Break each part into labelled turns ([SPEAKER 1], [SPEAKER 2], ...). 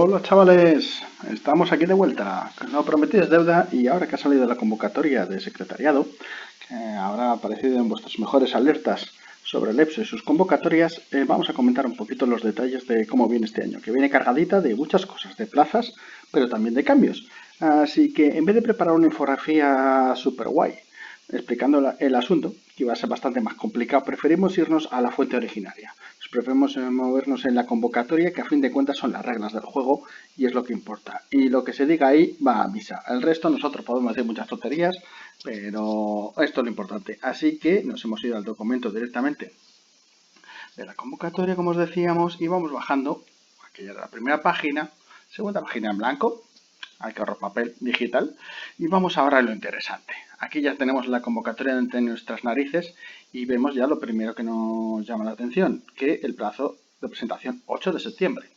[SPEAKER 1] Hola chavales, estamos aquí de vuelta. No prometéis deuda y ahora que ha salido la convocatoria de secretariado, que habrá aparecido en vuestras mejores alertas sobre el EPSO y sus convocatorias, vamos a comentar un poquito los detalles de cómo viene este año, que viene cargadita de muchas cosas, de plazas, pero también de cambios. Así que en vez de preparar una infografía super guay explicando el asunto, que iba a ser bastante más complicado, preferimos irnos a la fuente originaria. Preferimos movernos en la convocatoria, que a fin de cuentas son las reglas del juego y es lo que importa. Y lo que se diga ahí va a misa. El resto nosotros podemos decir muchas tonterías, pero esto es lo importante. Así que nos hemos ido al documento directamente de la convocatoria, como os decíamos, y vamos bajando. Aquella era la primera página, segunda página en blanco, hay que ahorrar papel digital, y vamos ahora a lo interesante. Aquí ya tenemos la convocatoria entre nuestras narices y vemos ya lo primero que nos llama la atención, que el plazo de presentación 8 de septiembre.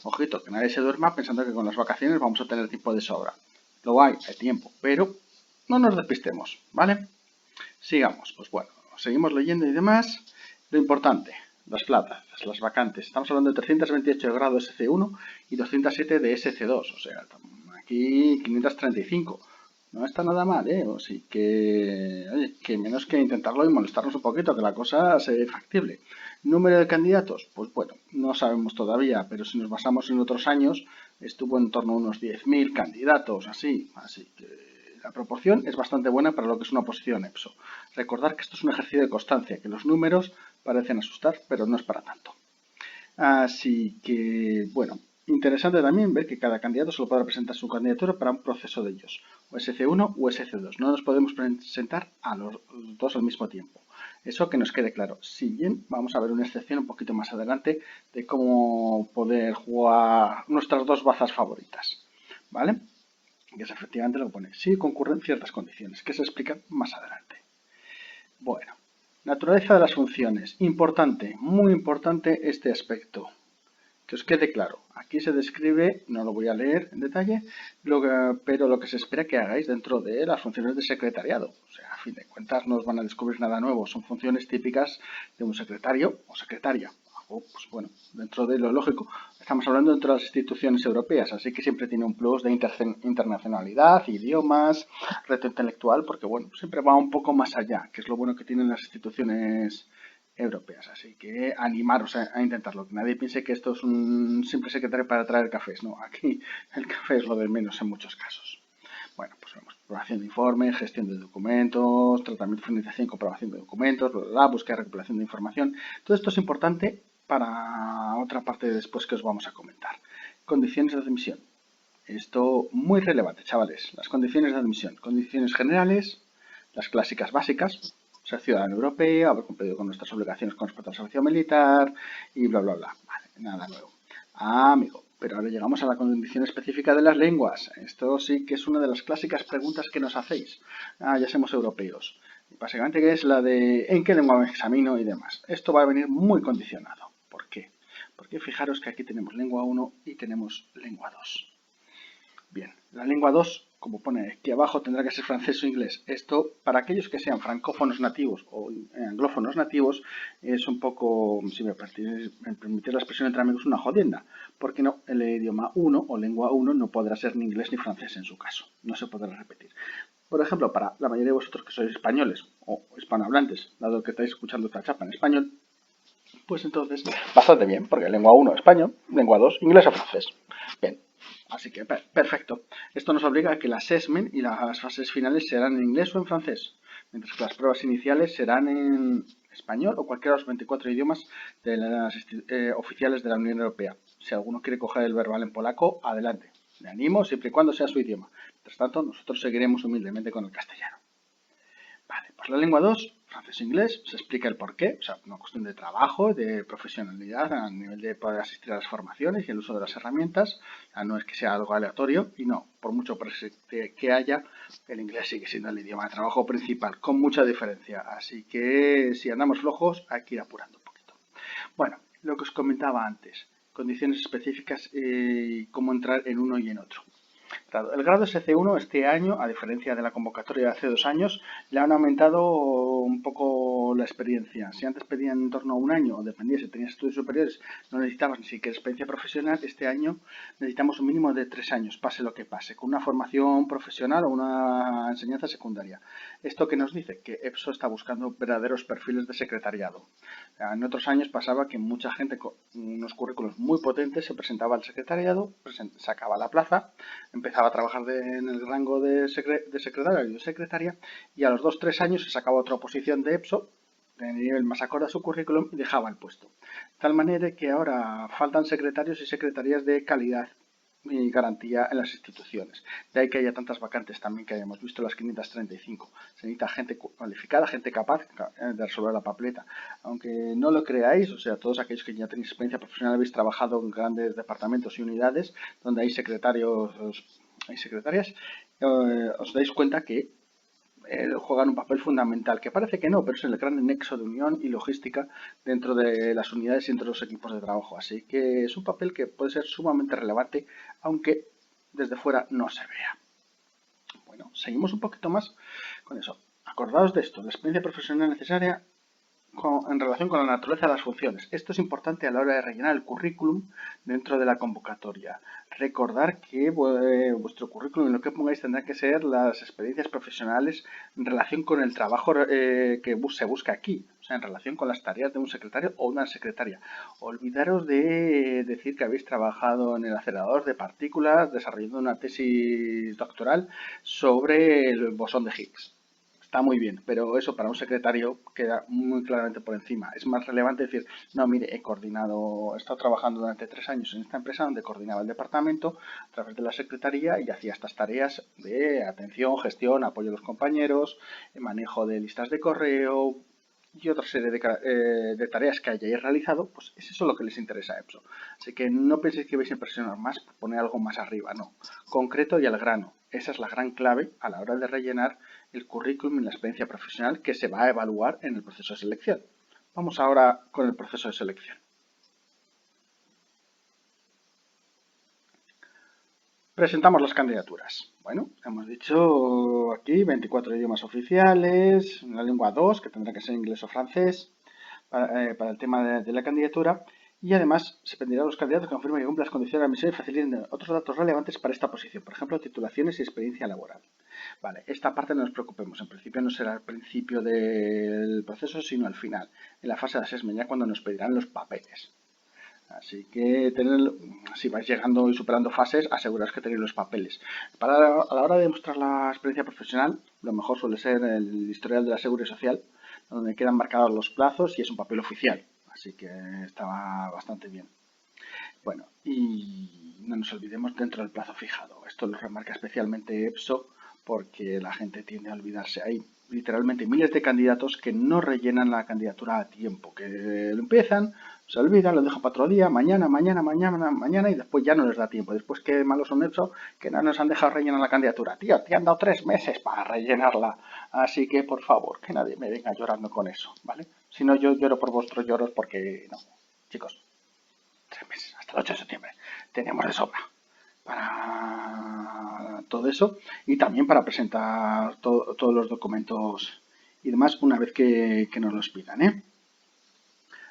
[SPEAKER 1] Ojito, que nadie se duerma pensando que con las vacaciones vamos a tener tiempo de sobra. Lo hay tiempo, pero no nos despistemos, ¿vale? Sigamos, pues bueno, seguimos leyendo y demás. Lo importante, las plazas, las vacantes. Estamos hablando de 328 de grado SC1 y 207 de SC2, o sea, aquí 535. No está nada mal, ¿eh? Así que, oye, que menos que intentarlo y molestarnos un poquito, que la cosa sea factible. ¿Número de candidatos? Pues bueno, no sabemos todavía, pero si nos basamos en otros años, estuvo en torno a unos 10.000 candidatos, así que la proporción es bastante buena para lo que es una posición EPSO. Recordar que esto es un ejercicio de constancia, que los números parecen asustar, pero no es para tanto. Así que, bueno, interesante también ver que cada candidato solo podrá presentar su candidatura para un proceso de ellos, o SC1 o SC2. No nos podemos presentar a los dos al mismo tiempo. Eso que nos quede claro. Si bien vamos a ver una excepción un poquito más adelante de cómo poder jugar nuestras dos bazas favoritas. ¿Vale? Que es efectivamente lo que pone. Sí concurren ciertas condiciones, que se explican más adelante. Bueno, naturaleza de las funciones. Importante, muy importante este aspecto. Que os quede claro. Aquí se describe, no lo voy a leer en detalle, pero lo que se espera que hagáis dentro de las funciones de secretariado. O sea, a fin de cuentas no os van a descubrir nada nuevo. Son funciones típicas de un secretario o secretaria. Pues bueno, dentro de lo lógico, estamos hablando dentro de las instituciones europeas, así que siempre tiene un plus de internacionalidad, idiomas, reto intelectual, porque bueno, siempre va un poco más allá, que es lo bueno que tienen las instituciones europeas. Así que animaros a intentarlo. Que nadie piense que esto es un simple secretario para traer cafés. No, aquí el café es lo de menos en muchos casos. Bueno, pues vemos preparación de informes, gestión de documentos, tratamiento, finalización y comprobación de documentos, búsqueda y recopilación de información. Todo esto es importante para otra parte de después que os vamos a comentar. Condiciones de admisión. Esto muy relevante, chavales. Las condiciones de admisión. Condiciones generales, las clásicas básicas, ser ciudadano europeo, haber cumplido con nuestras obligaciones con respecto al servicio militar y bla, bla, bla. Vale, nada nuevo. Amigo, pero ahora llegamos a la condición específica de las lenguas. Esto sí que es una de las clásicas preguntas que nos hacéis. Ya somos europeos. Básicamente que es la de en qué lengua me examino y demás. Esto va a venir muy condicionado. ¿Por qué? Porque fijaros que aquí tenemos lengua 1 y tenemos lengua 2. Bien, la lengua 2, como pone aquí abajo, tendrá que ser francés o inglés. Esto, para aquellos que sean francófonos nativos o anglófonos nativos, es un poco, si me permitís la expresión entre amigos, una jodienda. Porque no, el idioma 1 o lengua 1 no podrá ser ni inglés ni francés en su caso. No se podrá repetir. Por ejemplo, para la mayoría de vosotros que sois españoles o hispanohablantes, dado que estáis escuchando esta chapa en español, pues entonces, bastante bien, porque lengua 1 español, lengua 2 inglés o francés. Bien, así que perfecto. Esto nos obliga a que el assessment y las fases finales serán en inglés o en francés, mientras que las pruebas iniciales serán en español o cualquiera de los 24 idiomas de las oficiales de la Unión Europea. Si alguno quiere coger el verbal en polaco, adelante. Le animo siempre y cuando sea su idioma. Mientras tanto, nosotros seguiremos humildemente con el castellano. Vale, pues la lengua 2, francés-inglés, se explica el porqué, o sea, una cuestión de trabajo, de profesionalidad a nivel de poder asistir a las formaciones y el uso de las herramientas. No es que sea algo aleatorio y no, por mucho que haya, el inglés sigue siendo el idioma de trabajo principal, con mucha diferencia. Así que si andamos flojos, hay que ir apurando un poquito. Bueno, lo que os comentaba antes, condiciones específicas y cómo entrar en uno y en otro. El grado SC1 este año, a diferencia de la convocatoria de hace 2 años, le han aumentado un poco la experiencia. Si antes pedían en torno a 1 año, o dependía si tenías estudios superiores, no necesitabas ni siquiera experiencia profesional. Este año necesitamos un mínimo de 3 años, pase lo que pase, con una formación profesional o una enseñanza secundaria. ¿Esto qué nos dice? Que EPSO está buscando verdaderos perfiles de secretariado. En otros años pasaba que mucha gente con unos currículos muy potentes se presentaba al secretariado, sacaba la plaza, empezaba a trabajar en el rango de secretario y de secretaria, y a los 2 o 3 años se sacaba otra oposición de EPSO de nivel más acorde a su currículum y dejaba el puesto. De tal manera que ahora faltan secretarios y secretarias de calidad y garantía en las instituciones. De ahí que haya tantas vacantes también que hayamos visto las 535. Se necesita gente cualificada, gente capaz de resolver la papeleta. Aunque no lo creáis, o sea, todos aquellos que ya tenéis experiencia profesional habéis trabajado en grandes departamentos y unidades donde hay secretarios, hay secretarias, os dais cuenta que juegan un papel fundamental, que parece que no, pero es el gran nexo de unión y logística dentro de las unidades y entre los equipos de trabajo. Así que es un papel que puede ser sumamente relevante, aunque desde fuera no se vea. Bueno, seguimos un poquito más con eso. Acordaos de esto, la experiencia profesional necesaria en relación con la naturaleza de las funciones. Esto es importante a la hora de rellenar el currículum dentro de la convocatoria. Recordar que vuestro currículum, lo que pongáis, tendrá que ser las experiencias profesionales en relación con el trabajo que se busca aquí, o sea, en relación con las tareas de un secretario o una secretaria. Olvidaros de decir que habéis trabajado en el acelerador de partículas desarrollando una tesis doctoral sobre el bosón de Higgs. Está muy bien, pero eso para un secretario queda muy claramente por encima. Es más relevante decir, no, mire, he estado trabajando durante 3 años en esta empresa donde coordinaba el departamento a través de la secretaría y hacía estas tareas de atención, gestión, apoyo a los compañeros, manejo de listas de correo y otra serie de tareas que hayáis realizado. Pues es eso lo que les interesa a EPSO. Así que no penséis que vais a impresionar más por poner algo más arriba, no. Concreto y al grano. Esa es la gran clave a la hora de rellenar el currículum y la experiencia profesional que se va a evaluar en el proceso de selección. Vamos ahora con el proceso de selección. Presentamos las candidaturas. Bueno, hemos dicho aquí 24 idiomas oficiales, una lengua 2, que tendrá que ser inglés o francés, para el tema de la candidatura. Y además se pedirá a los candidatos que confirmen que cumplan las condiciones de admisión y faciliten otros datos relevantes para esta posición, por ejemplo, titulaciones y experiencia laboral. Vale, esta parte no nos preocupemos, en principio no será al principio del proceso, sino al final, en la fase de assessment, ya cuando nos pedirán los papeles. Así que si vais llegando y superando fases, aseguraos que tenéis los papeles. A la hora de mostrar la experiencia profesional, lo mejor suele ser el historial de la Seguridad Social, donde quedan marcados los plazos y es un papel oficial. Así que estaba bastante bien. Bueno, y no nos olvidemos dentro del plazo fijado. Esto lo remarca especialmente EPSO porque la gente tiende a olvidarse. Hay literalmente miles de candidatos que no rellenan la candidatura a tiempo, que lo empiezan, se olvidan, lo dejan para otro día, mañana, y después ya no les da tiempo. Después qué malos son EPSO que no nos han dejado rellenar la candidatura. Tío, te han dado 3 meses para rellenarla. Así que, por favor, que nadie me venga llorando con eso, ¿vale? Si no, yo lloro por vuestros lloros porque no. Chicos, 3 meses, hasta el 8 de septiembre. Tenemos de sobra para todo eso y también para presentar todos los documentos y demás una vez que nos los pidan, ¿eh?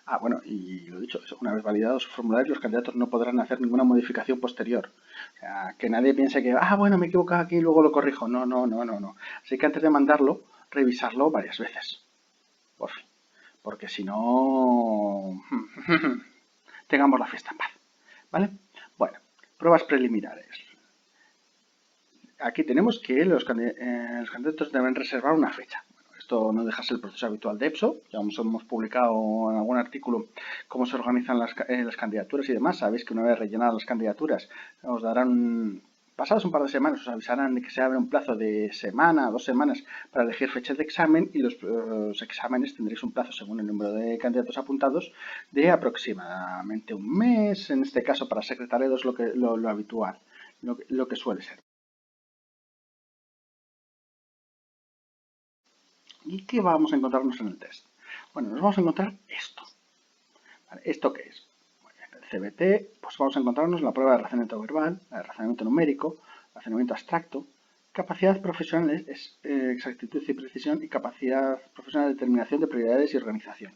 [SPEAKER 1] Ah, bueno, y lo dicho, una vez validados su formulario, los candidatos no podrán hacer ninguna modificación posterior. O sea, que nadie piense que, bueno, me he equivocado aquí y luego lo corrijo. No, no, no, no, no. Así que antes de mandarlo, revisarlo varias veces. Por fin. Porque si no, tengamos la fiesta en paz. ¿Vale? Bueno, pruebas preliminares. Aquí tenemos que los candidatos deben reservar una fecha. Bueno, esto no deja de ser el proceso habitual de EPSO. Ya hemos publicado en algún artículo cómo se organizan las candidaturas y demás. Sabéis que una vez rellenadas las candidaturas os darán, pasados un par de semanas, os avisarán de que se abre un plazo de semana, 2 semanas para elegir fechas de examen y los exámenes tendréis un plazo según el número de candidatos apuntados de aproximadamente un mes. En este caso para secretariado es lo habitual, lo que suele ser. ¿Y qué vamos a encontrarnos en el test? Bueno, nos vamos a encontrar esto. ¿Vale? ¿Esto qué es? Bueno, en el CBT, pues vamos a encontrarnos la prueba de razonamiento verbal, la de razonamiento numérico, razonamiento abstracto, capacidad profesional es exactitud y precisión, y capacidad profesional de determinación de prioridades y organización.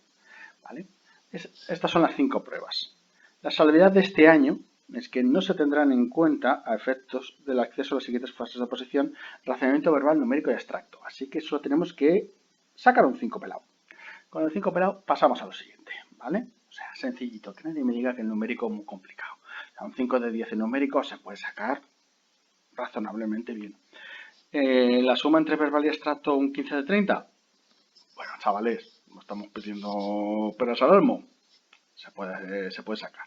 [SPEAKER 1] ¿Vale? Estas son las 5 pruebas. La salvedad de este año es que no se tendrán en cuenta a efectos del acceso a las siguientes fases de oposición razonamiento verbal, numérico y abstracto. Así que solo tenemos que sacar un 5 pelado. Con el 5 pelado pasamos a lo siguiente, ¿vale? O sea, sencillito, que nadie me diga que el numérico es muy complicado. O sea, un 5 de 10 en numérico se puede sacar razonablemente bien. La suma entre verbal y abstracto, un 15 de 30. Bueno, chavales, no estamos pidiendo peras al olmo. Se puede sacar.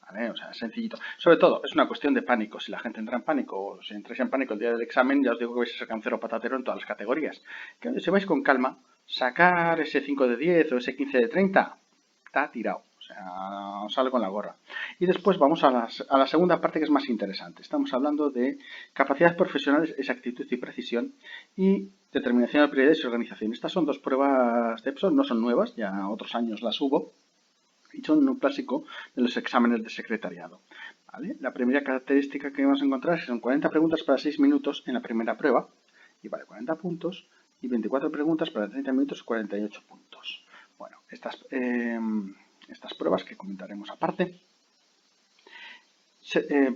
[SPEAKER 1] ¿Vale? O sea, es sencillito. Sobre todo, es una cuestión de pánico. Si la gente entra en pánico o si entráis en pánico el día del examen, ya os digo que vais a sacar un cero patatero en todas las categorías. Que si vais con calma, sacar ese 5 de 10 o ese 15 de 30, está tirado. O sea, os sale con la gorra. Y después vamos a la segunda parte, que es más interesante. Estamos hablando de capacidades profesionales, exactitud y precisión, y determinación de prioridades y organización. Estas son 2 pruebas de Epson, no son nuevas, ya otros años las hubo. Y son un clásico de los exámenes de secretariado. ¿Vale? La primera característica que vamos a encontrar es que son 40 preguntas para 6 minutos en la primera prueba, y vale 40 puntos, y 24 preguntas para 30 minutos y 48 puntos. Bueno, estas pruebas que comentaremos aparte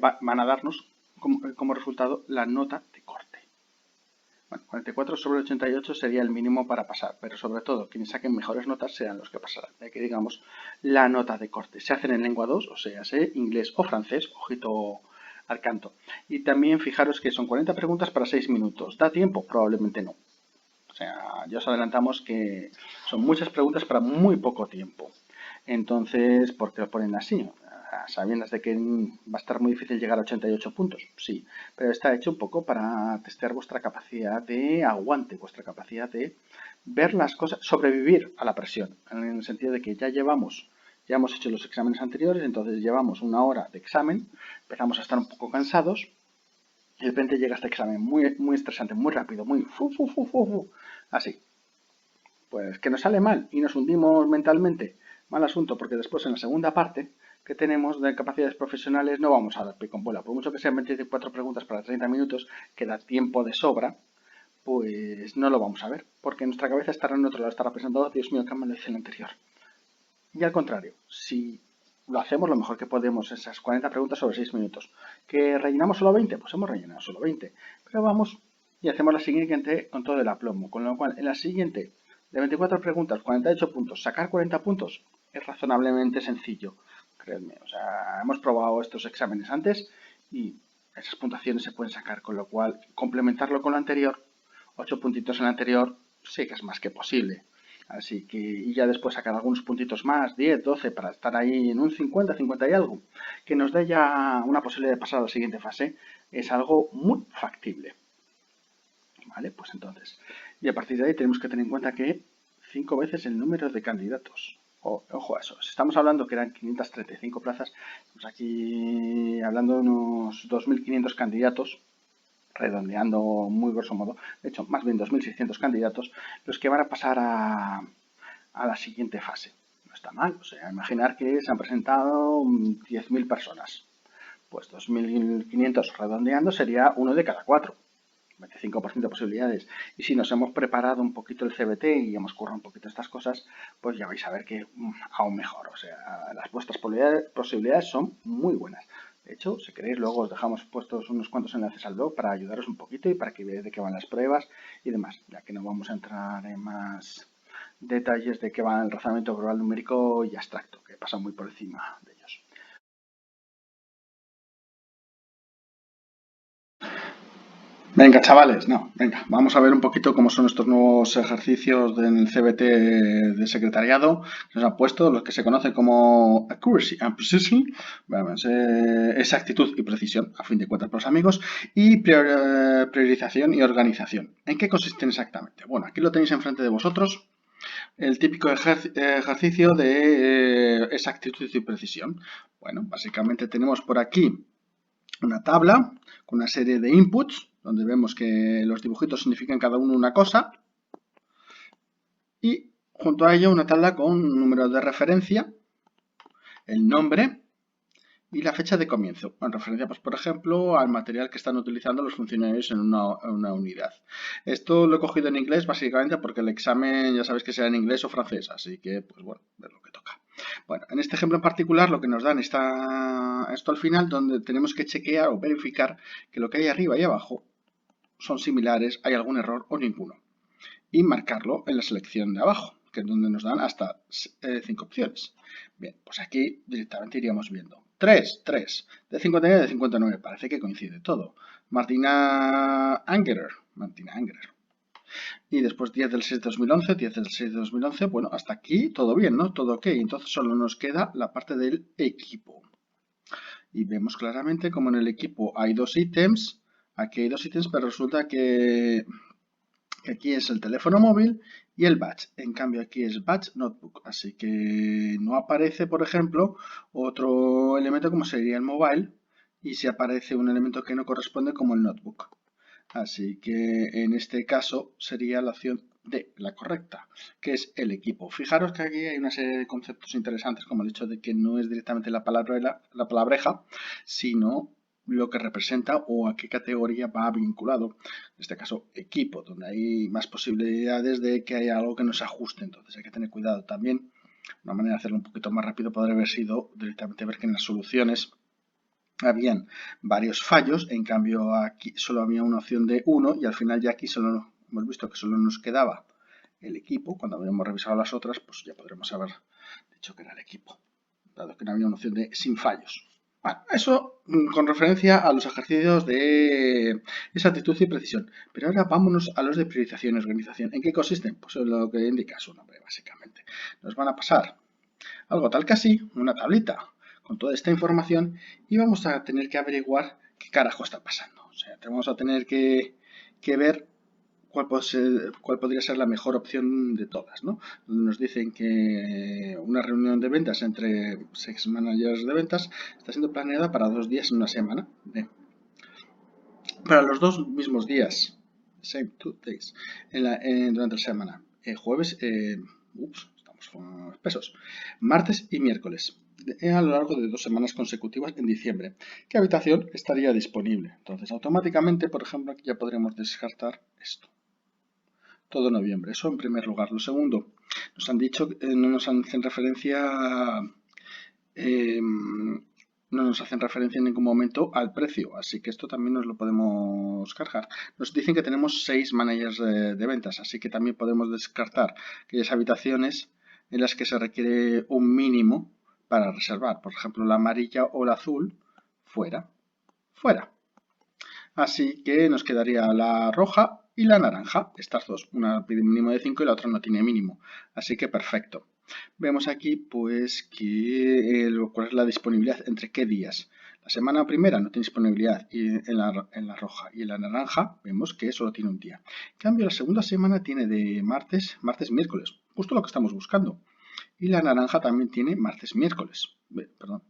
[SPEAKER 1] van a darnos como resultado la nota de corte. Bueno, 44 sobre 88 sería el mínimo para pasar, pero sobre todo quienes saquen mejores notas serán los que pasarán. Ya que digamos la nota de corte. Se hacen en lengua 2, o sea, inglés o francés, ojito al canto. Y también fijaros que son 40 preguntas para 6 minutos. ¿Da tiempo? Probablemente no. O sea, ya os adelantamos que son muchas preguntas para muy poco tiempo. Entonces, ¿por qué lo ponen así? Sabiendo de que va a estar muy difícil llegar a 88 puntos, sí, pero está hecho un poco para testear vuestra capacidad de aguante, vuestra capacidad de ver las cosas, sobrevivir a la presión, en el sentido de que ya hemos hecho los exámenes anteriores, entonces llevamos 1 hora de examen, empezamos a estar un poco cansados, y de repente llega este examen muy, muy estresante, muy rápido, muy así. Pues que nos sale mal y nos hundimos mentalmente, mal asunto, porque después en la segunda parte que tenemos de capacidades profesionales no vamos a dar pico en bola. Por mucho que sean 24 preguntas para 30 minutos, que da tiempo de sobra, pues no lo vamos a ver, porque nuestra cabeza estará en otro lado, estará pensando, oh, Dios mío, qué mal lo hice en el anterior. Y al contrario, si lo hacemos lo mejor que podemos, esas 40 preguntas sobre 6 minutos, ¿que rellenamos solo 20? Pues hemos rellenado solo 20, pero vamos y hacemos la siguiente con todo el aplomo, con lo cual en la siguiente de 24 preguntas, 48 puntos, sacar 40 puntos es razonablemente sencillo, creedme. O sea, hemos probado estos exámenes antes y esas puntuaciones se pueden sacar, con lo cual complementarlo con lo anterior, 8 puntitos en el anterior, sí que es más que posible. Así que, y ya después sacar algunos puntitos más, 10, 12, para estar ahí en un 50, 50 y algo, que nos dé ya una posibilidad de pasar a la siguiente fase, es algo muy factible. ¿Vale? Pues entonces, y a partir de ahí tenemos que tener en cuenta que 5 veces el número de candidatos. Ojo a eso. Si estamos hablando que eran 535 plazas, pues aquí hablando de unos 2.500 candidatos, redondeando muy grosso modo, de hecho, más bien 2.600 candidatos, los que van a pasar a la siguiente fase. No está mal. O sea, imaginar que se han presentado 10.000 personas. Pues 2.500 redondeando sería uno de cada 4. 25% de posibilidades. Y si nos hemos preparado un poquito el CBT y hemos currado un poquito estas cosas, pues ya vais a ver que aún mejor. O sea, vuestras posibilidades son muy buenas. De hecho, si queréis, luego os dejamos puestos unos cuantos enlaces al blog para ayudaros un poquito y para que veáis de qué van las pruebas y demás, ya que no vamos a entrar en más detalles de qué va el razonamiento verbal numérico y abstracto, que pasa muy por encima de ellos. Venga, chavales, no, venga, vamos a ver un poquito cómo son estos nuevos ejercicios del CBT de secretariado que nos han puesto, los que se conocen como Accuracy and Precision, exactitud y precisión, a fin de cuentas para los amigos, y priorización y organización. ¿En qué consisten exactamente? Bueno, aquí lo tenéis enfrente de vosotros, el típico ejercicio de exactitud y precisión. Bueno, básicamente tenemos por aquí una tabla con una serie de inputs, donde vemos que los dibujitos significan cada uno una cosa, y junto a ello una tabla con un número de referencia, el nombre y la fecha de comienzo, en referencia, pues, por ejemplo, al material que están utilizando los funcionarios en una unidad. Esto lo he cogido en inglés básicamente porque el examen ya sabéis que sea en inglés o francés, así que, pues bueno, es lo que toca. Bueno, en este ejemplo en particular lo que nos dan está esto al final, donde tenemos que chequear o verificar que lo que hay arriba y abajo son similares, hay algún error o ninguno. Y marcarlo en la selección de abajo, que es donde nos dan hasta 5 opciones. Bien, pues aquí directamente iríamos viendo. 3, de 59 de 59, parece que coincide todo. Martina Angerer. Y después 10 del 6 de 2011, 10 del 6 de 2011, bueno, hasta aquí todo bien, ¿no? Todo ok. Entonces solo nos queda la parte del equipo. Y vemos claramente como en el equipo hay dos ítems, aquí hay dos ítems, pero resulta que aquí es el teléfono móvil y el badge. En cambio aquí es badge notebook, así que no aparece, por ejemplo, otro elemento como sería el mobile y si aparece un elemento que no corresponde como el notebook. Así que en este caso sería la opción D, la correcta, que es el equipo. Fijaros que aquí hay una serie de conceptos interesantes, como el hecho de que no es directamente la palabreja, sino lo que representa o a qué categoría va vinculado. En este caso, equipo, donde hay más posibilidades de que haya algo que no se ajuste. Entonces hay que tener cuidado también. Una manera de hacerlo un poquito más rápido podría haber sido directamente ver que en las soluciones habían varios fallos, en cambio aquí solo había una opción de uno y al final ya aquí solo hemos visto que solo nos quedaba el equipo. Cuando habíamos revisado las otras, pues ya podremos haber dicho que era el equipo, dado que no había una opción de sin fallos. Bueno, eso con referencia a los ejercicios de exactitud y precisión. Pero ahora vámonos a los de priorización y organización. ¿En qué consisten? Pues en lo que indica su nombre, básicamente. Nos van a pasar algo tal que así, una tablita con toda esta información y vamos a tener que averiguar qué carajo está pasando. O sea, vamos a tener que ver cuál podría ser la mejor opción de todas, ¿no? Nos dicen que una reunión de ventas entre 6 managers de ventas está siendo planeada para 2 días en una semana. Para los dos mismos días, same 2 days, durante la semana. Jueves, estamos espesos. Martes y miércoles, a lo largo de 2 semanas consecutivas en diciembre. ¿Qué habitación estaría disponible? Entonces, automáticamente, por ejemplo, aquí ya podremos descartar esto. Todo noviembre, eso en primer lugar. Lo segundo, nos han dicho, no nos hacen referencia no nos hacen referencia en ningún momento al precio, así que esto también nos lo podemos cargar. Nos dicen que tenemos 6 managers de ventas, así que también podemos descartar aquellas habitaciones en las que se requiere un mínimo para reservar. Por ejemplo, la amarilla o la azul, fuera. Así que nos quedaría la roja y la naranja. Estas dos, una pide mínimo de 5 y la otra no tiene mínimo. Así que perfecto. Vemos aquí pues cuál es la disponibilidad, entre qué días. La semana primera no tiene disponibilidad y en la roja, y en la naranja vemos que solo tiene un día. En cambio, la segunda semana tiene de martes, miércoles, justo lo que estamos buscando. Y la naranja también tiene martes, miércoles, perdón,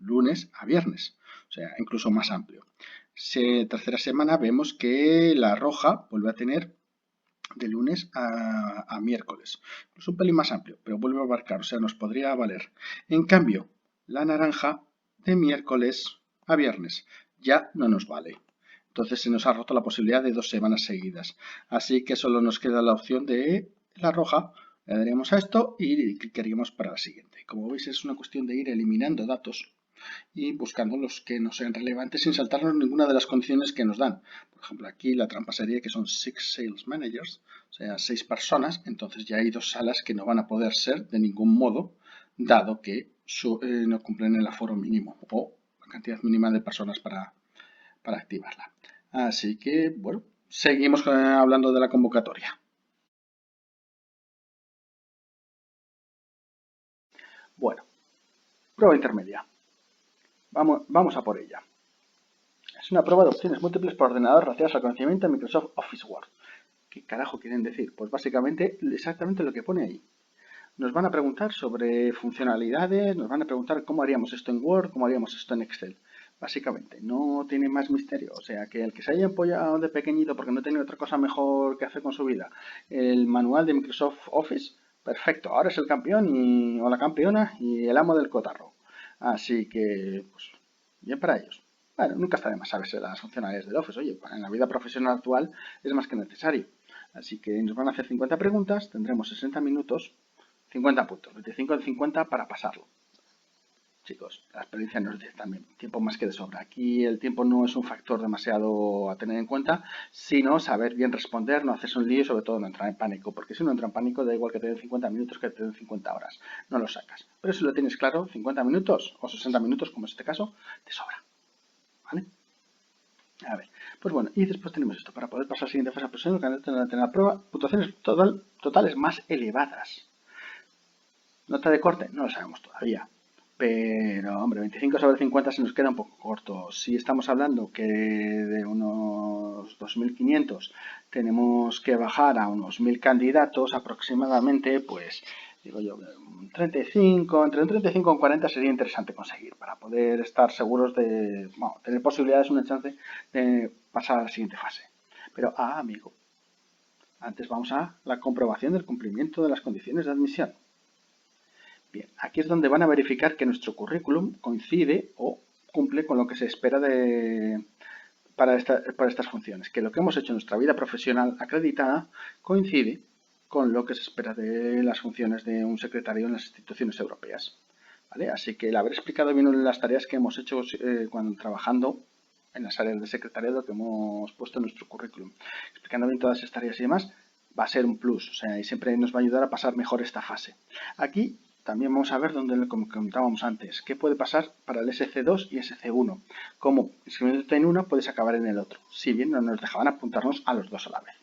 [SPEAKER 1] lunes a viernes, o sea, incluso más amplio. Tercera semana vemos que la roja vuelve a tener de lunes a miércoles. Es un pelín más amplio, pero vuelve a abarcar, o sea, nos podría valer. En cambio, la naranja de miércoles a viernes ya no nos vale. Entonces se nos ha roto la posibilidad de 2 semanas seguidas. Así que solo nos queda la opción de la roja. Le daríamos a esto y clicaríamos para la siguiente. Como veis, es una cuestión de ir eliminando datos y buscando los que no sean relevantes sin saltarnos ninguna de las condiciones que nos dan. Por ejemplo, aquí la trampa sería que son 6 sales managers, o sea, 6 personas, entonces ya hay 2 salas que no van a poder ser de ningún modo, dado que no cumplen el aforo mínimo o la cantidad mínima de personas para activarla. Así que, bueno, seguimos hablando de la convocatoria. Bueno, prueba intermedia. Vamos a por ella. Es una prueba de opciones múltiples por ordenador relativas al conocimiento de Microsoft Office Word. ¿Qué carajo quieren decir? Pues básicamente exactamente lo que pone ahí. Nos van a preguntar sobre funcionalidades, nos van a preguntar cómo haríamos esto en Word, cómo haríamos esto en Excel. Básicamente, no tiene más misterio. O sea, que el que se haya empollado de pequeñito porque no tiene otra cosa mejor que hacer con su vida, el manual de Microsoft Office, perfecto. Ahora es el campeón o la campeona y el amo del cotarro. Así que, pues, bien para ellos. Bueno, nunca está de más saberse las funcionalidades del Office. Oye, en la vida profesional actual es más que necesario. Así que nos van a hacer 50 preguntas, tendremos 60 minutos, 50 puntos, 25 de 50 para pasarlo. Chicos, la experiencia nos dice también tiempo más que de sobra. Aquí el tiempo no es un factor demasiado a tener en cuenta, sino saber bien responder, no hacerse un lío y sobre todo no entrar en pánico, porque si no entra en pánico da igual que te den 50 minutos que te den 50 horas, no lo sacas. Pero si lo tienes claro, 50 minutos o 60 minutos, como es este caso, te sobra. ¿Vale? A ver, pues bueno, y después tenemos esto, para poder pasar a la siguiente fase profesional, el candidato tendrá la prueba, puntuaciones totales más elevadas. ¿Nota de corte? No lo sabemos todavía. Pero, hombre, 25 sobre 50 se nos queda un poco corto. Si estamos hablando que de unos 2.500 tenemos que bajar a unos 1.000 candidatos aproximadamente, pues digo yo, entre un 35 y 40 sería interesante conseguir para poder estar seguros de, bueno, tener posibilidades, una chance de pasar a la siguiente fase. Pero, amigo, antes vamos a la comprobación del cumplimiento de las condiciones de admisión. Bien, aquí es donde van a verificar que nuestro currículum coincide o cumple con lo que se espera para estas funciones, que lo que hemos hecho en nuestra vida profesional acreditada coincide con lo que se espera de las funciones de un secretario en las instituciones europeas. ¿Vale? Así que el haber explicado bien las tareas que hemos hecho cuando trabajando en las áreas de secretariado que hemos puesto en nuestro currículum, explicando bien todas estas tareas y demás, va a ser un plus, o sea, y siempre nos va a ayudar a pasar mejor esta fase. Aquí también vamos a ver donde, como comentábamos antes, qué puede pasar para el SC2 y SC1. Como inscribiéndote en uno puedes acabar en el otro, si bien no nos dejaban apuntarnos a los dos a la vez.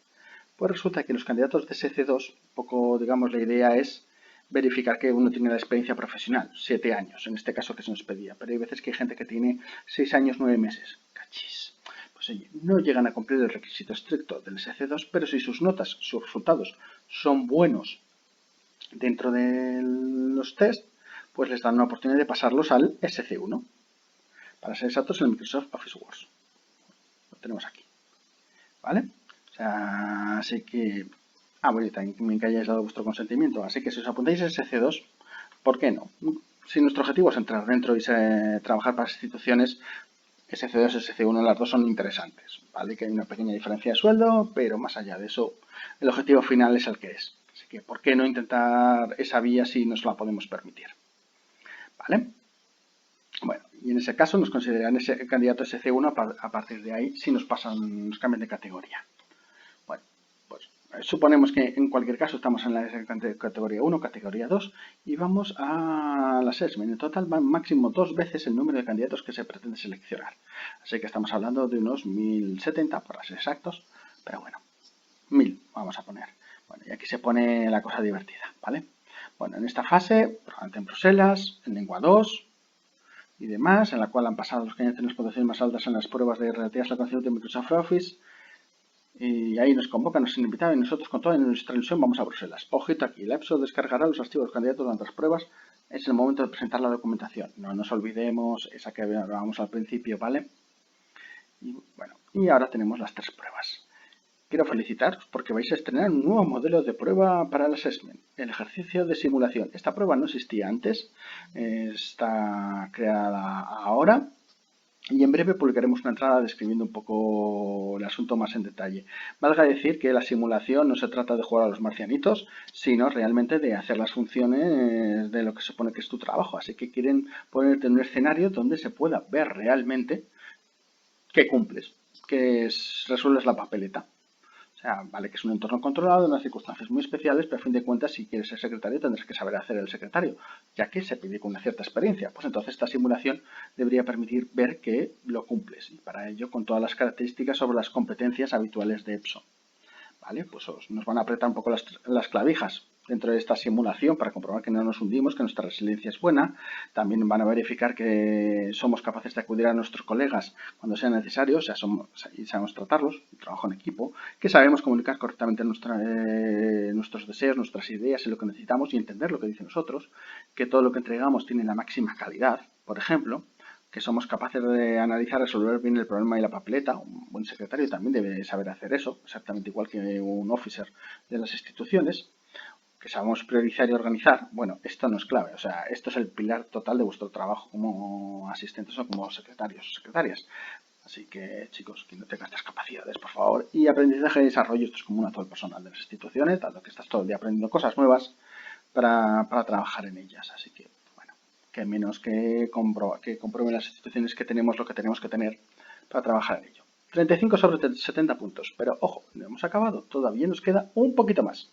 [SPEAKER 1] Pues resulta que los candidatos de SC2, un poco, digamos, la idea es verificar que uno tiene la experiencia profesional, 7 años, en este caso que se nos pedía, pero hay veces que hay gente que tiene 6 años, 9 meses. Cachis. Pues oye, no llegan a cumplir el requisito estricto del SC2, pero si sus notas, sus resultados son buenos dentro de los test, pues les dan una oportunidad de pasarlos al SC1. Para ser exactos, el Microsoft Office Word. Lo tenemos aquí. ¿Vale? O sea, así que... bueno, y también que hayáis dado vuestro consentimiento. Así que si os apuntáis a SC2, ¿por qué no? Si nuestro objetivo es entrar dentro y trabajar para las instituciones, SC2 y SC1, las dos son interesantes. ¿Vale? Que hay una pequeña diferencia de sueldo, pero más allá de eso, el objetivo final es el que es. Así que, ¿por qué no intentar esa vía si nos la podemos permitir? ¿Vale? Bueno, y en ese caso nos consideran ese candidato SC1 a partir de ahí si nos cambian de categoría. Bueno, pues suponemos que en cualquier caso estamos en la categoría 1, categoría 2 y vamos al assessment. En total van máximo 2 veces el número de candidatos que se pretende seleccionar. Así que estamos hablando de unos 1.070 por ser exactos, pero bueno, 1.000 vamos a poner. Bueno, y aquí se pone la cosa divertida, ¿vale? Bueno, en esta fase, probablemente en Bruselas, en lengua 2 y demás, en la cual han pasado los candidatos en las puntuaciones más altas en las pruebas de relativas al conocimiento de Microsoft Office, y ahí nos convocan, nos invitan y nosotros con toda nuestra ilusión vamos a Bruselas. Ojito aquí, la EPSO descargará los archivos de los candidatos durante las pruebas. Es el momento de presentar la documentación. No nos olvidemos esa que hablábamos al principio, ¿vale? Y bueno, y ahora tenemos las 3 pruebas. Quiero felicitaros porque vais a estrenar un nuevo modelo de prueba para el assessment, el ejercicio de simulación. Esta prueba no existía antes, está creada ahora. Y en breve publicaremos una entrada describiendo un poco el asunto más en detalle. Valga decir que la simulación no se trata de jugar a los marcianitos, sino realmente de hacer las funciones de lo que se supone que es tu trabajo. Así que quieren ponerte en un escenario donde se pueda ver realmente que cumples, que resuelves la papeleta. O sea, vale que es un entorno controlado, en unas circunstancias muy especiales, pero a fin de cuentas, si quieres ser secretario, tendrás que saber hacer el secretario, ya que se pide con una cierta experiencia. Pues entonces esta simulación debería permitir ver que lo cumples, y para ello con todas las características sobre las competencias habituales de EPSO. ¿Vale? Pues nos van a apretar un poco las clavijas dentro de esta simulación para comprobar que no nos hundimos, que nuestra resiliencia es buena. También van a verificar que somos capaces de acudir a nuestros colegas cuando sea necesario, y sabemos tratarlos, un trabajo en equipo, que sabemos comunicar correctamente nuestros deseos, nuestras ideas y lo que necesitamos y entender lo que dicen nosotros, que todo lo que entregamos tiene la máxima calidad, por ejemplo, que somos capaces de analizar y resolver bien el problema y la papeleta. Un buen secretario también debe saber hacer eso, exactamente igual que un officer de las instituciones. que sabemos priorizar y organizar, bueno, esto no es clave. O sea, esto es el pilar total de vuestro trabajo como asistentes o como secretarios o secretarias. Así que, chicos, que no tengan estas capacidades, por favor. Y aprendizaje y desarrollo, esto es común a todo el personal de las instituciones, dado que estás todo el día aprendiendo cosas nuevas para trabajar en ellas. Así que, bueno, que menos que comprueben las instituciones que tenemos lo que tenemos que tener para trabajar en ello. 35 sobre 70 puntos. Pero, ojo, no hemos acabado. Todavía nos queda un poquito más.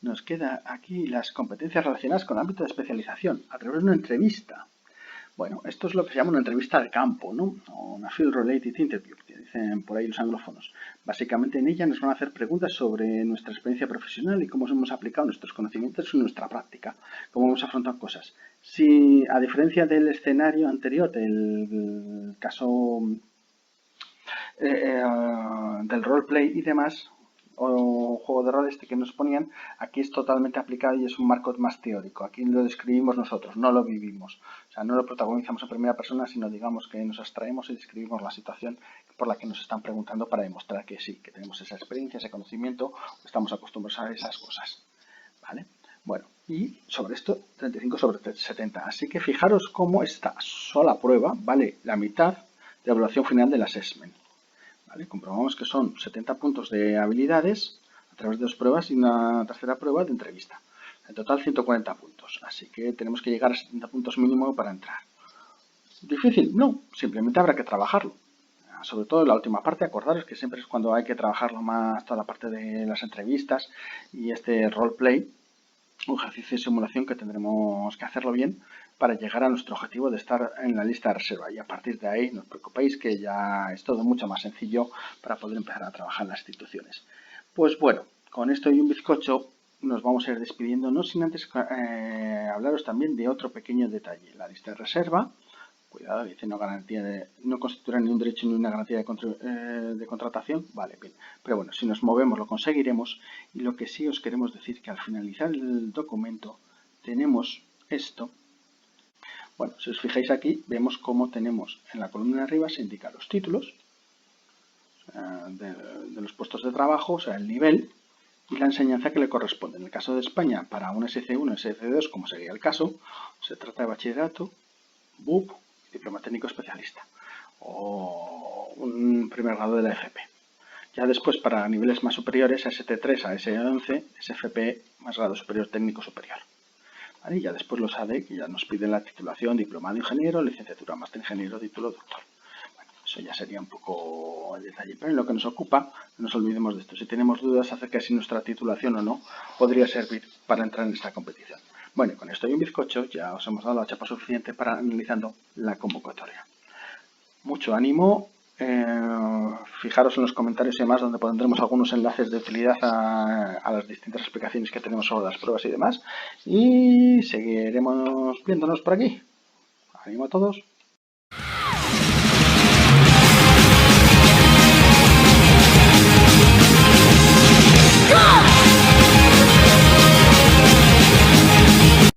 [SPEAKER 1] Nos queda aquí las competencias relacionadas con el ámbito de especialización a través de una entrevista. Bueno, esto es lo que se llama una entrevista de campo, ¿no? O una Field Related Interview, que dicen por ahí los anglófonos. Básicamente en ella nos van a hacer preguntas sobre nuestra experiencia profesional y cómo hemos aplicado nuestros conocimientos en nuestra práctica, cómo hemos afrontado cosas. Si, a diferencia del escenario anterior, del caso del roleplay y demás, o juego de rol este que nos ponían, aquí es totalmente aplicado y es un marco más teórico. Aquí lo describimos nosotros, no lo vivimos. O sea, no lo protagonizamos en primera persona, sino digamos que nos abstraemos y describimos la situación por la que nos están preguntando para demostrar que sí, que tenemos esa experiencia, ese conocimiento, estamos acostumbrados a esas cosas. ¿Vale? Bueno, y sobre esto, 35 sobre 70. Así que fijaros cómo esta sola prueba vale la mitad de la evaluación final del assessment. ¿Vale? Comprobamos que son 70 puntos de habilidades a través de 2 pruebas y una tercera prueba de entrevista. En total 140 puntos. Así que tenemos que llegar a 70 puntos mínimo para entrar. ¿Difícil? No, simplemente habrá que trabajarlo. Sobre todo en la última parte, acordaros que siempre es cuando hay que trabajarlo más, toda la parte de las entrevistas y este roleplay, un ejercicio de simulación que tendremos que hacerlo bien para llegar a nuestro objetivo de estar en la lista de reserva. Y a partir de ahí, no os preocupéis que ya es todo mucho más sencillo para poder empezar a trabajar en las instituciones. Pues bueno, con esto y un bizcocho nos vamos a ir despidiendo, no sin antes hablaros también de otro pequeño detalle. La lista de reserva, cuidado, dice no constituirá ni un derecho ni una garantía de contratación. Vale, bien. Pero bueno, si nos movemos lo conseguiremos. Y lo que sí os queremos decir que al finalizar el documento tenemos esto. Bueno, si os fijáis aquí, vemos cómo tenemos en la columna de arriba se indican los títulos de los puestos de trabajo, o sea, el nivel y la enseñanza que le corresponde. En el caso de España, para un SC1, SC2, como sería el caso, se trata de bachillerato, BUP, diploma técnico especialista o un primer grado de la FP. Ya después, para niveles más superiores, a ST3, a S11, SFP, más grado superior técnico superior. ¿Vale? Y ya después los AD, que ya nos piden la titulación, diplomado ingeniero, licenciatura, máster ingeniero, título doctor. Bueno, eso ya sería un poco el detalle. Pero en lo que nos ocupa, no nos olvidemos de esto. Si tenemos dudas acerca de si nuestra titulación o no podría servir para entrar en esta competición. Bueno, con esto y un bizcocho ya os hemos dado la chapa suficiente para analizando la convocatoria. Mucho ánimo. Fijaros en los comentarios y demás donde pondremos algunos enlaces de utilidad a las distintas explicaciones que tenemos sobre las pruebas y demás. Y seguiremos viéndonos por aquí. Ánimo a todos.